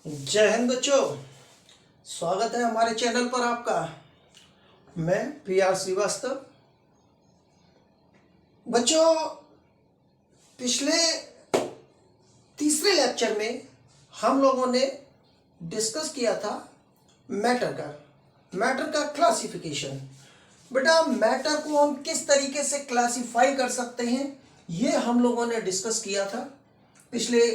जय हिंद बच्चों। स्वागत है हमारे चैनल पर आपका। मैं पी.आर. श्रीवास्तव। बच्चों, पिछले तीसरे लेक्चर में हम लोगों ने डिस्कस किया था मैटर का क्लासिफिकेशन। बेटा, मैटर को हम किस तरीके से क्लासिफाई कर सकते हैं ये हम लोगों ने डिस्कस किया था पिछले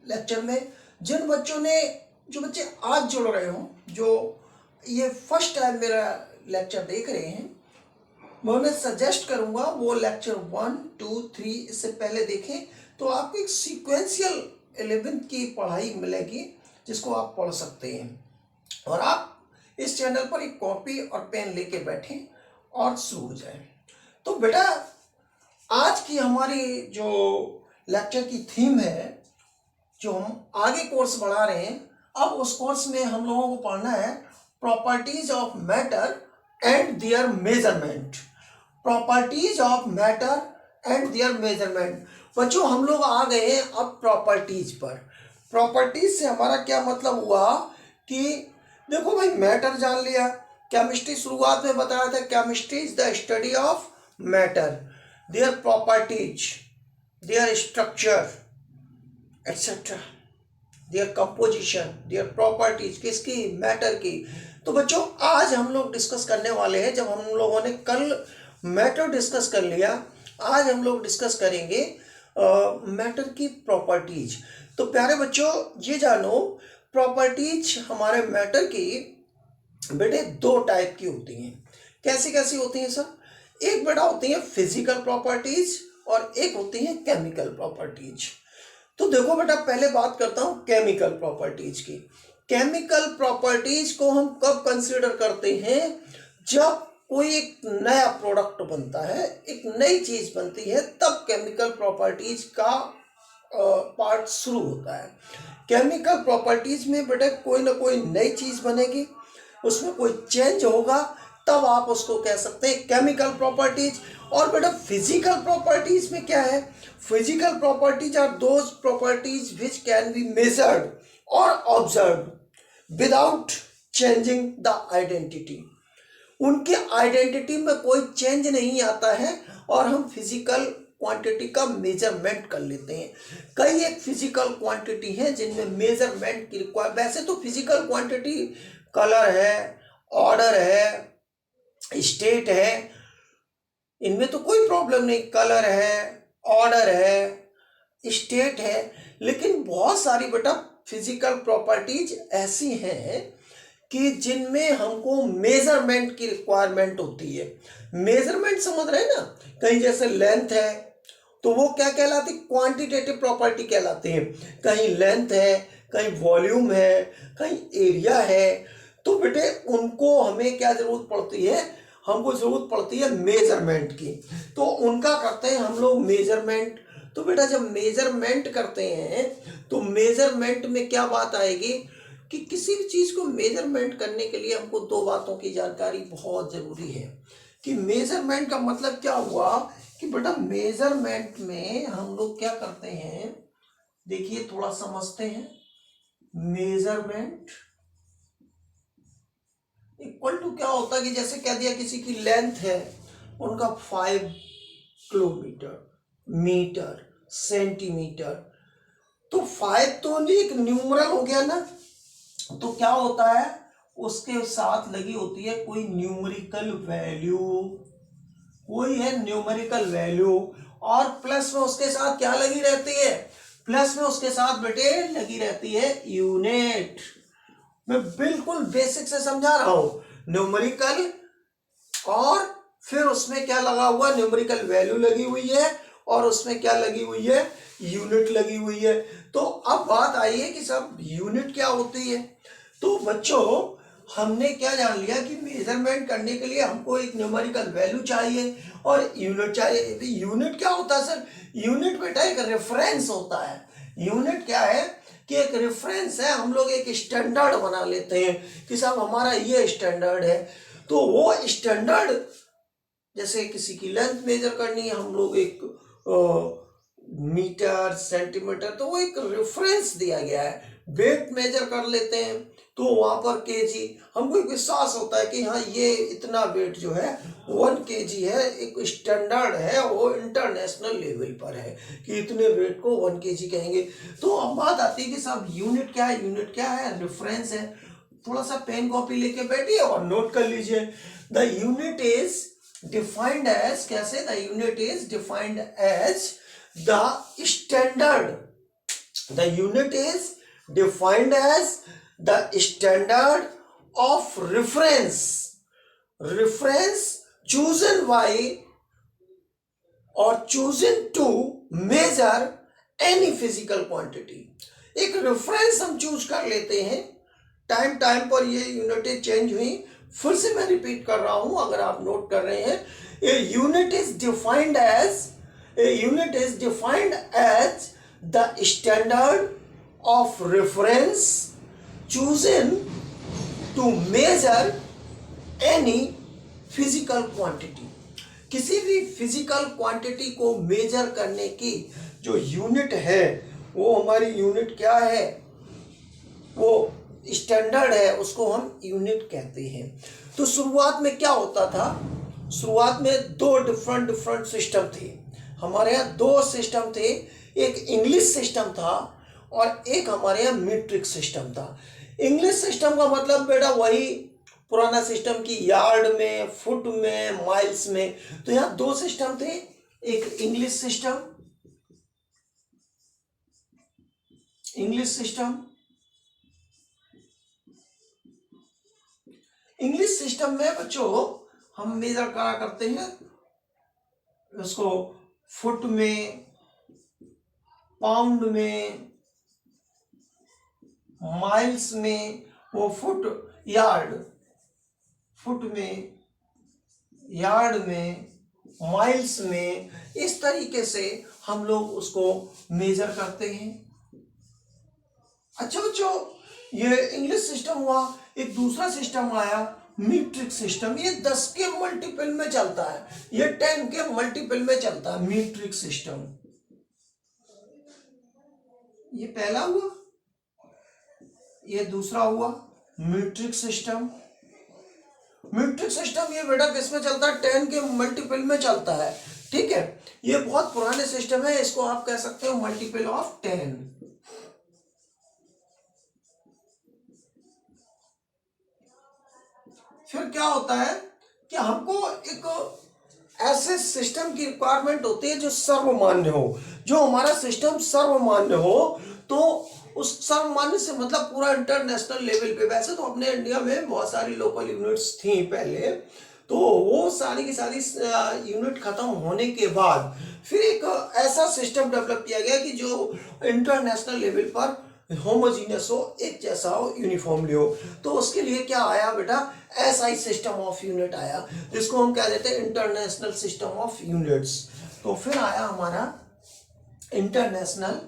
लेक्चर में। जो बच्चे आज जुड़ रहे हो, जो ये फर्स्ट टाइम मेरा लेक्चर देख रहे हैं, मैं उन्हें सजेस्ट करूंगा वो लेक्चर 1, 2, 3 इससे पहले देखें, तो आपको एक सीक्वेंशियल 11th की पढ़ाई मिलेगी जिसको आप पढ़ सकते हैं। और आप इस चैनल पर एक कॉपी और पेन लेके बैठें और शुरू हो जाए। तो बेटा, आज की हमारी जो लेक्चर की थीम है, जो हम आगे कोर्स बढ़ा रहे हैं, अब उस कोर्स में हम लोगों को पढ़ना है properties of matter and there measurement. Properties of matter and there measurement. बच्चों, हम लोग आ गए हैं अब प्रॉपर्टीज पर। प्रॉपर्टीज से हमारा क्या मतलब हुआ कि देखो भाई, मैटर जान लिया। केमिस्ट्री शुरुआत में बताया था, chemistry is the study of matter, their properties, there structure etcetera, their composition, their properties. किसकी? मैटर की। तो बच्चों, आज हम लोग डिस्कस करने वाले हैं, जब हम लोगों ने कल मैटर डिस्कस कर लिया, आज हम लोग डिस्कस करेंगे मैटर की प्रॉपर्टीज। तो प्यारे बच्चों, ये जानो, प्रॉपर्टीज हमारे मैटर की बेटे दो टाइप की होती हैं। कैसी कैसी होती हैं सर? एक बेटा होती है फिजिकल प्रॉपर्टीज और एक होती है केमिकल प्रॉपर्टीज। तो देखो बेटा, पहले बात करता हूं केमिकल प्रॉपर्टीज की। केमिकल प्रॉपर्टीज को हम कब कंसीडर करते हैं? जब कोई एक नया प्रोडक्ट बनता है, एक नई चीज बनती है, तब केमिकल प्रॉपर्टीज का पार्ट शुरू होता है। केमिकल प्रॉपर्टीज में बेटा कोई ना कोई नई चीज बनेगी, उसमें कोई चेंज होगा, तब आप उसको कह सकते हैं केमिकल प्रॉपर्टीज। और बेटा, फिजिकल प्रॉपर्टीज में क्या है? Physical properties are those properties which can be measured और observe without changing the identity. उनके आइडेंटिटी में कोई चेंज नहीं आता है और हम फिजिकल क्वांटिटी का मेजरमेंट कर लेते हैं। कई एक फिजिकल क्वांटिटी है जिनमें मेजरमेंट की वैसे तो फिजिकल क्वांटिटी कलर है, ऑर्डर है, स्टेट है, इनमें तो कोई प्रॉब्लम नहीं। कलर है, ऑर्डर है, स्टेट है, लेकिन बहुत सारी बेटा फिजिकल प्रॉपर्टीज ऐसी हैं कि जिनमें हमको मेजरमेंट की रिक्वायरमेंट होती है। मेजरमेंट समझ रहे हैं ना? कहीं जैसे लेंथ है तो वो क्या कहलाती? क्वांटिटेटिव प्रॉपर्टी कहलाती है। कहीं लेंथ है, कहीं वॉल्यूम है, कहीं एरिया है। तो बेटे, उनको हमें क्या जरूरत पड़ती है? हमको जरूरत पड़ती है मेजरमेंट की। तो उनका करते हैं हम लोग मेजरमेंट। तो बेटा, जब मेजरमेंट करते हैं तो मेजरमेंट में क्या बात आएगी कि किसी भी चीज को मेजरमेंट करने के लिए हमको दो बातों की जानकारी बहुत जरूरी है। कि मेजरमेंट का मतलब क्या हुआ कि बेटा, मेजरमेंट में हम लोग क्या करते हैं, देखिए थोड़ा समझते हैं। मेजरमेंट इक्वल टू क्या होता है कि जैसे कह दिया किसी की लेंथ है उनका 5 किलोमीटर, मीटर, सेंटीमीटर। तो 5 तो नहीं, एक न्यूमरल हो गया ना। तो क्या होता है, उसके साथ लगी होती है कोई न्यूमेरिकल वैल्यू, कोई है न्यूमेरिकल वैल्यू। और प्लस में उसके साथ क्या लगी रहती है? प्लस में उसके साथ बेटे लगी रहती है यूनिट। मैं बिल्कुल बेसिक से समझा रहा हूं। न्यूमेरिकल और फिर उसमें क्या लगा हुआ? न्यूमेरिकल वैल्यू लगी हुई है और उसमें क्या लगी हुई है? यूनिट लगी हुई है। तो अब बात आई है कि सब यूनिट क्या होती है। तो बच्चों, हमने क्या जान लिया कि मेजरमेंट करने के लिए हमको एक न्यूमेरिकल वैल्यू चाहिए और यूनिट चाहिए। यूनिट क्या होता है सर? यूनिट बेटा एक रेफरेंस होता है। यूनिट क्या है कि एक रेफरेंस है। हम लोग एक स्टैंडर्ड बना लेते हैं कि साहब हमारा ये स्टैंडर्ड है। तो वो स्टैंडर्ड, जैसे किसी की लेंथ मेजर करनी है, हम लोग एक मीटर, सेंटीमीटर, तो वो एक रेफरेंस दिया गया है। वेट मेजर कर लेते हैं तो वहां पर केजी, हमको एक विश्वास होता है कि हाँ ये इतना वेट जो है 1 केजी है, एक स्टैंडर्ड है, वो इंटरनेशनल लेवल पर है कि इतने वेट को 1 केजी कहेंगे। तो अब बात आती है कि साहब यूनिट क्या है, यूनिट क्या है, रेफरेंस है। थोड़ा सा पेन कॉपी लेके बैठिए और नोट कर लीजिए। The unit is defined as, कैसे, the unit is defined as the standard, the unit is defined as the standard of reference chosen by or chosen to measure any physical quantity। एक reference हम choose कर लेते हैं, time time पर ये यूनिटें change हुई। फिर से मैं रिपीट कर रहा हूं अगर आप नोट कर रहे हैं, a unit is defined as the standard of reference chosen to measure any physical quantity। किसी भी फिजिकल क्वांटिटी को मेजर करने की जो यूनिट है वो हमारी यूनिट क्या है, वो स्टैंडर्ड है, उसको हम यूनिट कहते हैं। तो शुरुआत में क्या होता था, शुरुआत में 2 डिफरेंट सिस्टम थे हमारे यहाँ। 2 सिस्टम थे, एक इंग्लिश सिस्टम था और एक हमारे यहाँ मीट्रिक सिस्टम था। इंग्लिश सिस्टम का मतलब बेटा वही पुराना सिस्टम की यार्ड में, फुट में, माइल्स में। तो यहाँ 2 सिस्टम थे, एक इंग्लिश सिस्टम, इंग्लिश सिस्टम में बच्चों हम मेजर करा करते हैं उसको फुट में, पाउंड में, माइल्स में, वो फुट में, यार्ड में, माइल्स में, इस तरीके से हम लोग उसको मेजर करते हैं। अच्छा बच्चों, ये इंग्लिश सिस्टम हुआ। एक दूसरा सिस्टम आया मीट्रिक सिस्टम, ये 10 के मल्टीपल में चलता है, ये 10 के मल्टीपल में चलता है मीट्रिक सिस्टम। ये पहला हुआ, ये दूसरा हुआ मीट्रिक सिस्टम। मीट्रिक सिस्टम ये बेटा किस में चलता है, 10 के मल्टीपल में चलता है। ठीक है, ये बहुत पुराने सिस्टम है, इसको आप कह सकते हो मल्टीपल ऑफ 10। फिर क्या होता है कि हमको एक ऐसे सिस्टम की रिक्वायरमेंट होती है जो सर्वमान्य हो, जो हमारा सिस्टम सर्वमान्य हो। तो उस सर्वमान्य से मतलब पूरा इंटरनेशनल लेवल पे, वैसे तो अपने इंडिया में बहुत सारी लोकल यूनिट्स थी पहले, तो वो सारी की सारी यूनिट खत्म होने के बाद फिर एक ऐसा सिस्टम डेवलप किया गया कि जो इंटरनेशनल लेवल पर होमोजीनियस हो, एक जैसा हो, यूनिफॉर्मली हो। तो उसके लिए क्या आया बेटा, एसआई सिस्टम ऑफ यूनिट आया, जिसको हम कह देते हैं इंटरनेशनल सिस्टम ऑफ यूनिट्स। तो फिर आया हमारा इंटरनेशनल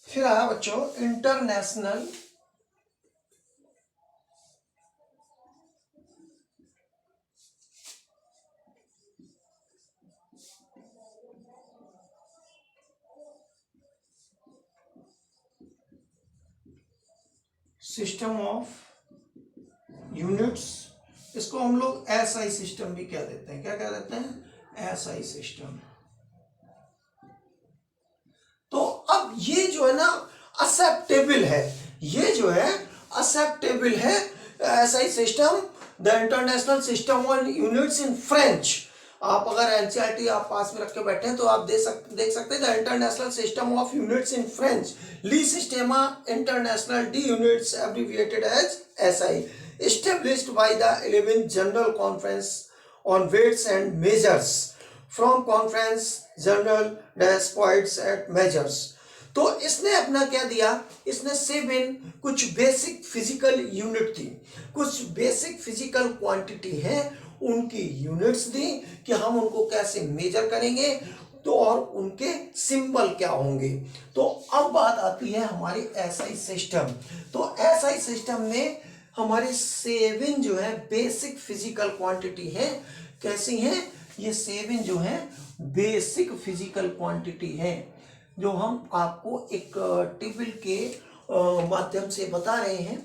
फिर आया बच्चों इंटरनेशनल सिस्टम ऑफ यूनिट्स। इसको हम लोग एसआई सिस्टम भी कह देते हैं। क्या कह देते हैं, एसआई सिस्टम। तो अब ये जो है ना एक्सेप्टेबल है, ये जो है एक्सेप्टेबल है SI system, the International system on units in French. आप अगर एनसीईआरटी आप पास में रख के बैठे हैं तो आप देख सकते हैं the International System of Units in French, le systeme international de unites abbreviated as SI, established by the 11th General Conference on Weights and Measures from Conference General Points and Measures। तो इसने अपना क्या दिया, इसने 7 कुछ basic physical unit थी, कुछ basic physical quantity है, उनकी यूनिट्स दी कि हम उनको कैसे मेजर करेंगे, तो और उनके सिंबल क्या होंगे। तो अब बात आती है हमारी एसआई सिस्टम। तो एसआई सिस्टम में हमारे 7 जो है बेसिक फिजिकल क्वांटिटी है, कैसी हैं, ये 7 जो है बेसिक फिजिकल क्वांटिटी है, जो हम आपको एक टेबल के माध्यम से बता रहे हैं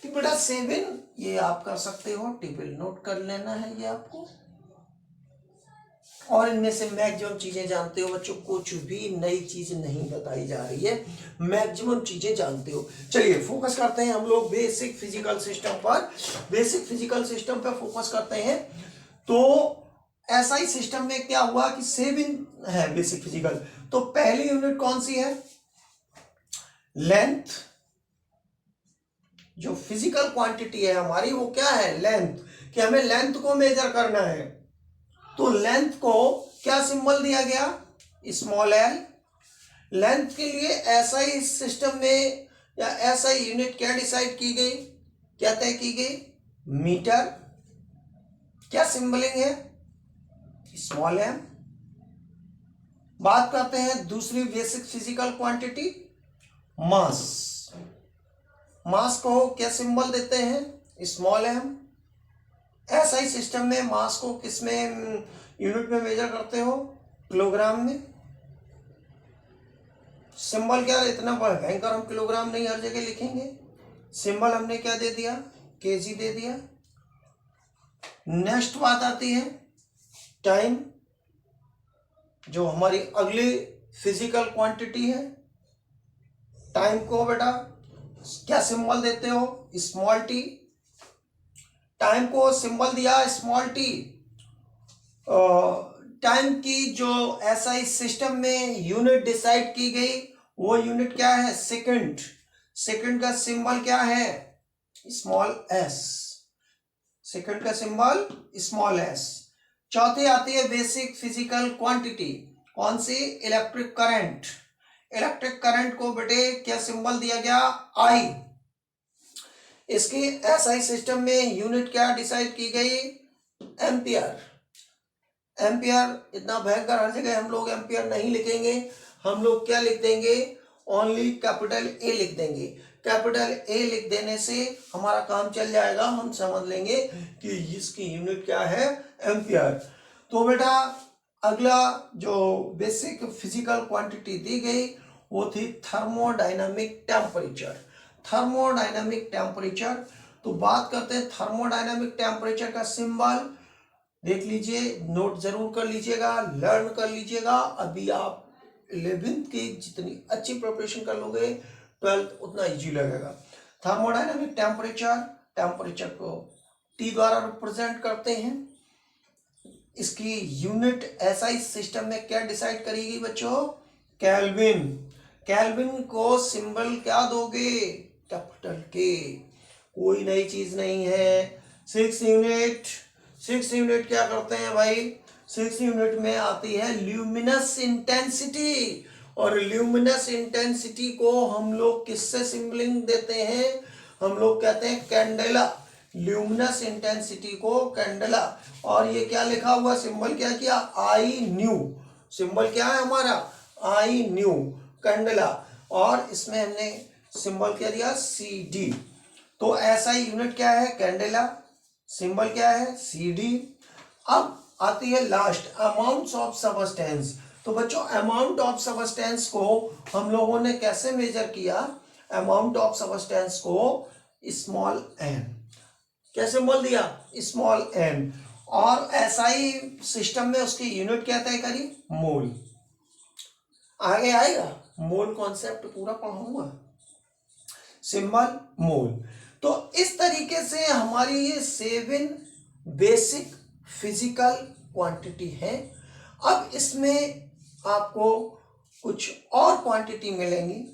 कि बेटा 7 ये आप कर सकते हो, टेबल नोट कर लेना है ये आपको। और इनमें से मैक्सिमम चीजें जानते हो बच्चों, कुछ भी नई चीज नहीं बताई जा रही है, मैक्सिमम चीजें जानते हो। चलिए फोकस करते हैं हम लोग बेसिक फिजिकल सिस्टम पर। बेसिक फिजिकल सिस्टम पर फोकस करते हैं। तो ऐसा ही सिस्टम में क्या हुआ कि 7 है बेसिक फिजिकल, तो पहली यूनिट कौन सी है? लेंथ। जो फिजिकल क्वांटिटी है हमारी वो क्या है? लेंथ। कि हमें लेंथ को मेजर करना है, तो लेंथ को क्या सिंबल दिया गया? Small L. लेंथ के लिए ऐसा ही सिस्टम में या ऐसा ही यूनिट क्या डिसाइड की गई, क्या तय की गई? मीटर। क्या सिंबलिंग है? Small m. बात करते हैं दूसरी basic physical quantity, mass. Mass को क्या सिंबल देते हैं? Small m. ऐसा ही सिस्टम में मास को किस में यूनिट में मेजर करते हो? किलोग्राम में। सिंबल क्या है? इतना भयंकर हम किलोग्राम नहीं हर जगह लिखेंगे, सिंबल हमने क्या दे दिया? केजी दे दिया। नेक्स्ट बात आती है टाइम, जो हमारी अगली फिजिकल क्वांटिटी है। टाइम को बेटा क्या सिंबल देते हो? Small T. टाइम को सिंबल दिया स्मॉल टी। टाइम की जो ऐसा ही सिस्टम में यूनिट डिसाइड की गई वो यूनिट क्या है? सेकंड। सेकंड का सिंबल क्या है? Small S. सेकंड का सिंबल स्मॉल एस। चौथी आती है बेसिक फिजिकल क्वांटिटी, कौन सी? Electric current. इलेक्ट्रिक करंट को बेटे क्या सिंबल दिया गया? आई। इसकी एसआई सिस्टम में यूनिट क्या डिसाइड की गई? एम्पियर। एम्पियर इतना भयंकर हर जगह हम लोग एम्पियर नहीं लिखेंगे, हम लोग क्या लिख देंगे? ओनली कैपिटल ए लिख देंगे। कैपिटल ए लिख देने से हमारा काम चल जाएगा, हम समझ लेंगे कि इसकी यूनिट क्या है? एम्पियर। तो बेटा अगला जो बेसिक फिजिकल क्वांटिटी दी गई वो थी थर्मोडायनामिक टेम्परेचर। थर्मोडायनामिक टेम्परेचर, तो बात करते हैं थर्मोडायनामिक टेम्परेचर का सिंबल देख लीजिए, नोट जरूर कर लीजिएगा, लर्न कर लीजिएगा। अभी आप 11th की जितनी अच्छी प्रिपरेशन कर लोगे 12th उतना इजी लगेगा। थर्मोडायनामिक टेम्परेचर, टेम्परेचर को टी द्वारा रिप्रेजेंट करते हैं। इसकी यूनिट एसआई सिस्टम में क्या डिसाइड करेगी बच्चों? केल्विन। केल्विन को सिंबल क्या दोगे? कैपिटल के। कोई नई चीज नहीं है। 6 यूनिट, 6 यूनिट क्या करते हैं भाई? 6 यूनिट में आती है ल्यूमिनस इंटेंसिटी, और ल्यूमिनस इंटेंसिटी को हम लोग किससे सिंबलिंग देते हैं? हम लोग कहते हैं कैंडेला। ल्यूमिनस इंटेंसिटी को कैंडेला। और ये क्या लिखा हुआ? सिंबल क्या किया? I knew. सिंबल क्या है हमारा? आई न्यू, कैंडेला। और इसमें हमने सिंबल क्या दिया? C D. तो ऐसा ही यूनिट क्या है? कैंडेला। सिंबल क्या है? C D. अब आती है लास्ट, अमाउंट्स ऑफ सबस्टेंस। तो बच्चों अमाउंट ऑफ सबस्टेंस को हम लोगों ने कैसे मेजर किया? अमाउंट ऑफ सबस्टेंस को स्मॉल एन। क्या सिंबल दिया? Small n. और ऐसा ही सिस्टम में उसकी यूनिट क्या तय करी? मोल। आगे आएगा मोल कॉन्सेप्ट पूरा पढ़ाऊंगा, सिंबल मोल। तो इस तरीके से हमारी ये 7 बेसिक फिजिकल क्वांटिटी है। अब इसमें आपको कुछ और क्वांटिटी मिलेंगी।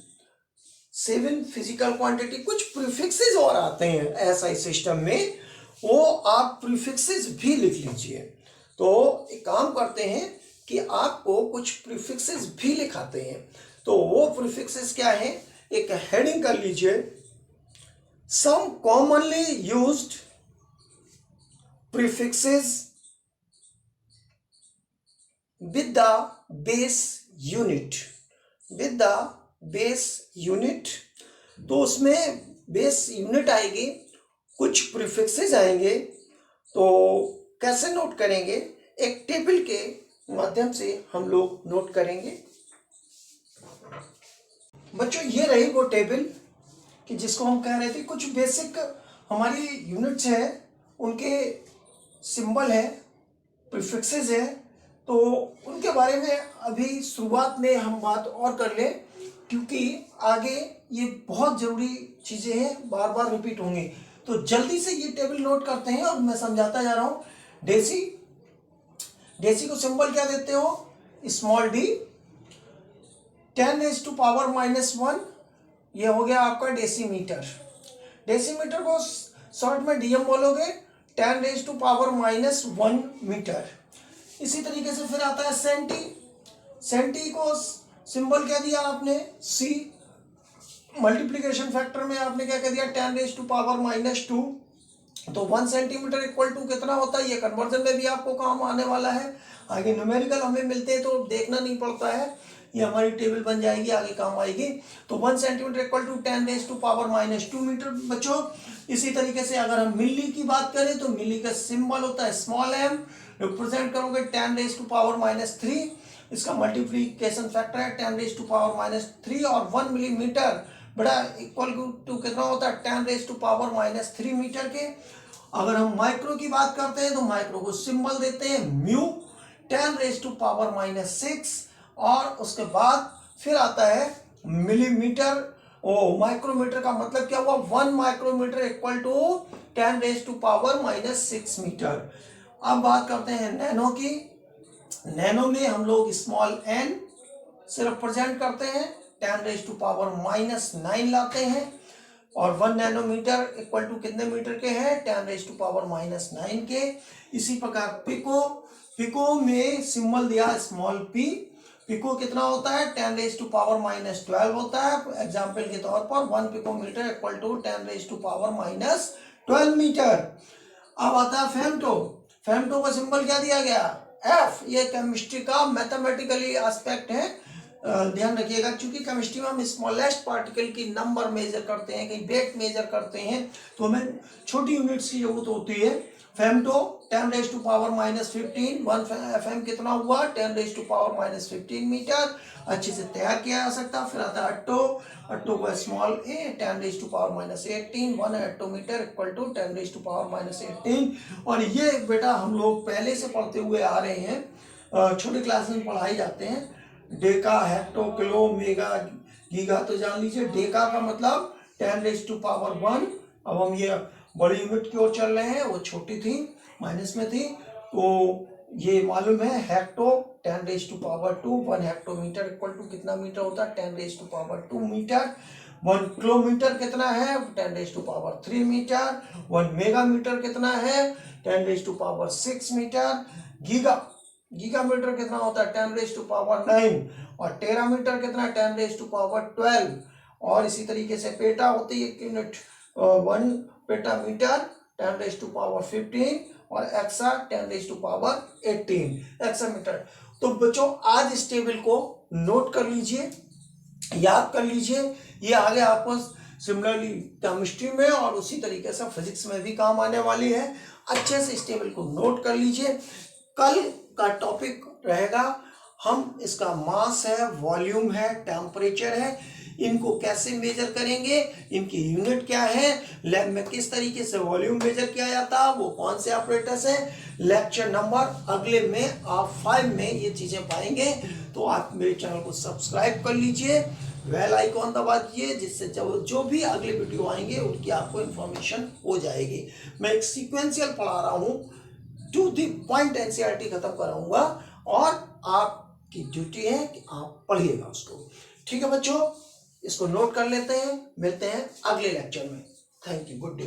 7 फिजिकल क्वांटिटी, कुछ प्रीफिक्सेस और आते हैं ऐसा सिस्टम में, वो आप प्रीफिक्सेस भी लिख लीजिए। तो एक काम करते हैं कि आपको कुछ प्रीफिक्सेस भी लिखाते हैं। तो वो प्रीफिक्सेस क्या है? एक हेडिंग कर लीजिए, some commonly used prefixes with the base unit, with the base unit। तो उसमें बेस यूनिट आएगी, कुछ प्रीफिक्सेस आएंगे। तो कैसे नोट करेंगे? एक टेबल के माध्यम से हम लोग नोट करेंगे। बच्चों ये रही वो टेबल कि जिसको हम कह रहे थे कुछ बेसिक हमारी यूनिट्स है, उनके सिंबल है, प्रीफिक्सेस है, तो उनके बारे में अभी शुरुआत में हम बात और कर लें, क्योंकि आगे ये बहुत ज़रूरी चीज़ें हैं, बार बार रिपीट होंगी। तो जल्दी से ये टेबल नोट करते हैं और मैं समझाता जा रहा हूँ। डेसी, डेसी को सिंबल क्या देते हो? Small D. 10⁻⁻⁻1 ये हो गया आपका डेसीमीटर। डेसीमीटर को शॉर्ट में डीएम बोलोगे, 10⁻⁻1 मीटर। इसी तरीके से फिर आता है सेंटी। सेंटी को सिंबल क्या दिया आपने? सी। मल्टीप्लिकेशन फैक्टर में आपने क्या कह दिया? 10⁻⁻2। तो 1 सेंटीमीटर इक्वल टू कितना होता है? ये कन्वर्जन में भी आपको काम आने वाला है। आगे न्यूमेरिकल हमें मिलते हैं तो देखना नहीं पड़ता है, ये हमारी टेबल बन जाएगी, आगे काम आएगी। तो 1 सेंटीमीटर इक्वल टू 10⁻2 मीटर बच्चों। इसी तरीके से अगर हम मिली की बात करें तो मिली का सिंबल होता है स्मॉल एम, रिप्रेजेंट करोगे 10⁻3। इसका मल्टीप्लिकेशन फैक्टर है 10⁻3 और 1 मिलीमीटर बड़ा इक्वल टू कितना होता है? 10⁻3 मीटर के। अगर हम माइक्रो की बात करते हैं तो माइक्रो को सिंबल देते हैं म्यू, 10⁻6। और उसके बाद फिर आता है मिलीमीटर। ओ माइक्रोमीटर का मतलब क्या हुआ? 1 माइक्रोमीटर इक्वल टू 10⁻6 मीटर। अब बात करते हैं नैनो की। नैनो में हम लोग स्मॉल एन से रिप्रेजेंट करते हैं, 10⁻9 लाते हैं। और 1 नैनोमीटर इक्वल टू कितने मीटर के हैं? 10⁻9 के। इसी प्रकार पिको, पिको में सिंबल दिया स्मॉल पी। पिको कितना होता है? 10⁻12 होता है। एग्जाम्पल के तौर पर 1 पिकोमीटर इक्वल टू 10⁻12 मीटर। अब आता है फेमटो। फेमटो का सिंबल क्या दिया गया? एफ। ये केमिस्ट्री का मैथमेटिकली एस्पेक्ट है, ध्यान रखिएगा, क्योंकि केमिस्ट्री में हम स्मॉलेस्ट पार्टिकल की नंबर मेजर करते हैं, कहीं वेट मेजर करते हैं, तो हमें छोटी यूनिट्स की जरूरत होती है। फेमटो 10⁻15, 1 FM कितना हुआ? 10⁻15 मीटर। अच्छे से तैयार किया जा सकता। फिर आता है अट्टो। अट्टो को स्मॉल ए, 10⁻18, 1 एटोमीटर इक्वल टू 10⁻18। और ये बेटा हम लोग पहले से पढ़ते हुए आ रहे हैं, छोटे क्लास में पढ़ाए जाते हैं। Deka, hecto, kilo, mega, giga तो जान लीजिए। डेका का मतलब 10⁻1। अब हम ये बड़ी यूनिट की ओर चल रहे हैं, वो छोटी थी, माइनस में थी, तो ये मालूम है। हेक्टो 10⁻2, 1 हेक्टोमीटर इक्वल टू कितना मीटर होता है? 10⁻2 मीटर। 1 किलोमीटर कितना है? 10⁻3 मीटर। 1 मेगामीटर कितना है? 10⁻6 मीटर। गीगा, गीगामीटर कितना होता है? 10⁻9। और टेरामीटर कितना है? 10⁻12। और इसी तरीके से पेटा होती है यूनिट, 1 पेटामीटर 10⁻15 और एक्सा 10⁻18 एक्सामीटर। तो बच्चों आज इस टेबल को नोट कर लीजिए, याद कर लीजिए। ये आगे आपको सिमिलरली केमिस्ट्री में और उसी तरीके से फिजिक्स में भी काम आने वाली है। अच्छे से इस टेबल को नोट कर लीजिए। कल का टॉपिक रहेगा, हम इसका मास है, वॉल्यूम है, टेम्परेचर है, इनको कैसे मेजर करेंगे, इनकी यूनिट क्या है, लैब में किस तरीके से वॉल्यूम मेजर किया जाता है, वो कौन से ऑपरेटर्स हैं। लेक्चर नंबर अगले में आप 5 में ये चीजें पाएंगे। तो आप मेरे चैनल को सब्सक्राइब कर लीजिए, बेल आइकॉन दबा दीजिए, जिससे जो भी अगले वीडियो आएंगे उनकी आपको इन्फॉर्मेशन हो जाएगी। मैं एक सीक्वेंशियल पढ़ा रहा हूँ, टू द पॉइंट एनसीईआरटी खत्म कराऊंगा और आपकी ड्यूटी है कि आप पढ़िएगा उसको। ठीक है बच्चों, इसको नोट कर लेते हैं, मिलते हैं अगले लेक्चर में। Thank you, good day.